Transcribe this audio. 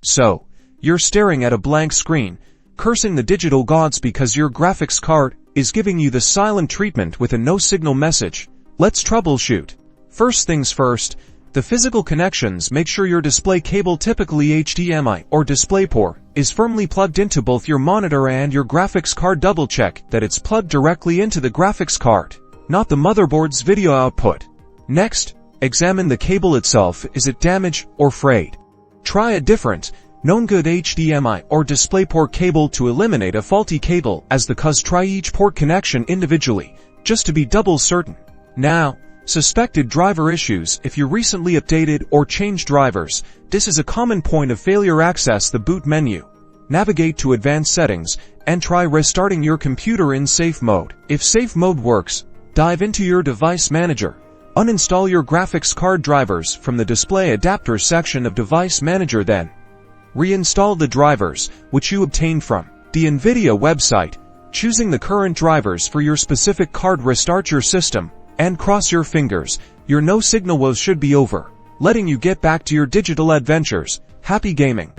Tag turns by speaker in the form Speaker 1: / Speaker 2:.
Speaker 1: So, you're staring at a blank screen, cursing the digital gods because your graphics card is giving you the silent treatment with a no-signal message. Let's troubleshoot. First things first, the physical connections. Make sure your display cable, typically HDMI or DisplayPort, is firmly plugged into both your monitor and your graphics card. Double check that it's plugged directly into the graphics card, not the motherboard's video output. Next, examine the cable itself. Is it damaged or frayed? Try a different, known good HDMI or DisplayPort cable to eliminate a faulty cable try each port connection individually, just to be double certain. Now, suspected driver issues. If you recently updated or changed drivers, this is a common point of failure. Access the boot menu, navigate to advanced settings, and try restarting your computer in safe mode. If safe mode works, dive into your device manager. Uninstall your graphics card drivers from the display adapter section of Device Manager, then reinstall the drivers which you obtained from the Nvidia website, choosing the current drivers for your specific card. Restart your system and cross your fingers. Your no-signal woes should be over, letting you get back to your digital adventures. Happy gaming!